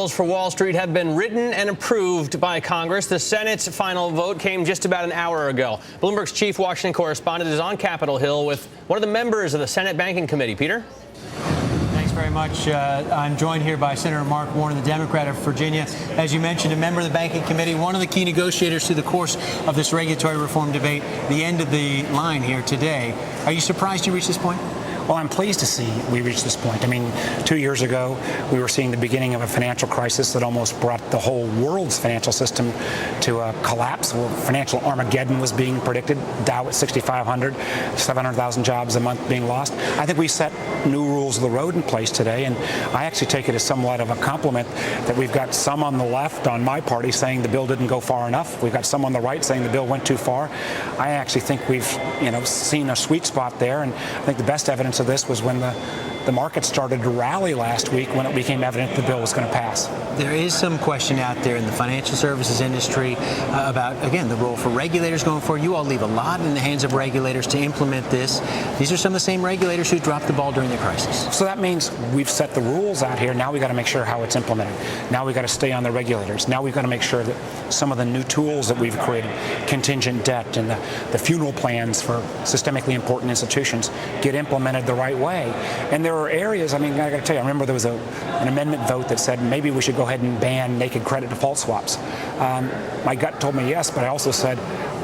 rules for Wall Street have been written and approved by Congress. The Senate's final vote came just about an hour ago. Bloomberg's chief Washington correspondent is on Capitol Hill with one of the members of the Senate Banking Committee. Peter? Thanks very much. I'm joined here by Senator Mark Warner, the Democrat of Virginia. As you mentioned, a member of the Banking Committee, one of the key negotiators through the course of this regulatory reform debate, the end of the line here today. Are you surprised you reached this point? Well, I'm pleased to see we reached this point. I mean, 2 years ago, we were seeing the beginning of a financial crisis that almost brought the whole world's financial system to a collapse. Financial Armageddon was being predicted, Dow at 6,500, 700,000 jobs a month being lost. I think we set new rules of the road in place today, and I actually take it as somewhat of a compliment that we've got some on the left, on my party, saying the bill didn't go far enough. We've got some on the right saying the bill went too far. I actually think we've, seen a sweet spot there, and I think the best evidence of this was when the market started to rally last week when it became evident the bill was going to pass. There is some question out there in the financial services industry about, again, the role for regulators going forward. You all leave a lot in the hands of regulators to implement this. These are some of the same regulators who dropped the ball during the crisis. So that means we've set the rules out here. Now we've got to make sure how it's implemented. Now we've got to stay on the regulators. Now we've got to make sure that some of the new tools that we've created, contingent debt and the funeral plans for systemically important institutions, get implemented the right way. And there are areas, I got to tell you, I remember there was an amendment vote that said maybe we should go ahead and ban naked credit default swaps. My gut told me yes, but I also said,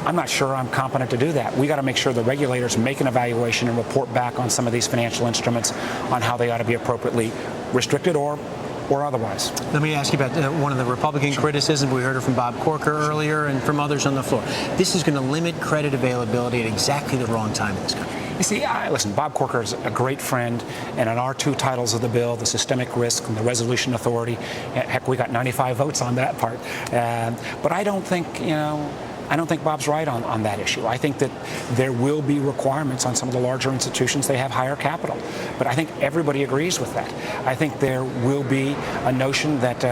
I'm not sure I'm competent to do that. We got to make sure the regulators make an evaluation and report back on some of these financial instruments on how they ought to be appropriately restricted or otherwise. Let me ask you about one of the Republican criticisms. We heard it from Bob Corker earlier and from others on the floor. This is going to limit credit availability at exactly the wrong time in this country. You see, listen, Bob Corker is a great friend, and on our two titles of the bill, the systemic risk and the resolution authority, heck, we got 95 votes on that part. But I don't think, I don't think Bob's right on that issue. I think that there will be requirements on some of the larger institutions. They have higher capital. But I think everybody agrees with that. I think there will be a notion that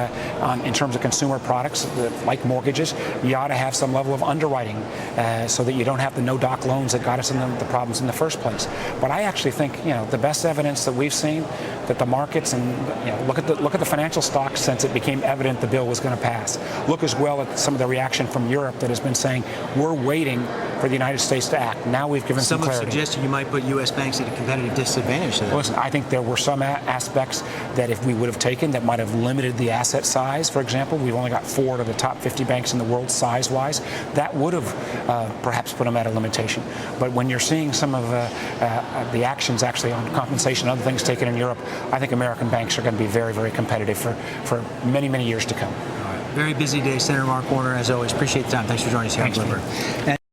in terms of consumer products, like mortgages, you ought to have some level of underwriting so that you don't have the no-doc loans that got us in the problems in the first place. But I actually think, the best evidence that we've seen that the markets and, look at the financial stocks since it became evident the bill was going to pass. Look as well at some of the reaction from Europe that has been saying we're waiting for the United States to act. Now we've given some clarity. Some have suggested you might put U.S. banks at a competitive disadvantage. Listen, I think there were some aspects that if we would have taken that might have limited the asset size. For example, we've only got 4 of the top 50 banks in the world size-wise. That would have perhaps put them at a limitation. But when you're seeing some of the actions actually on compensation and other things taken in Europe, I think American banks are going to be very, very competitive for many, many years to come. Very busy day. Senator Mark Warner, as always. Appreciate the time. Thanks for joining us here on Bloomberg.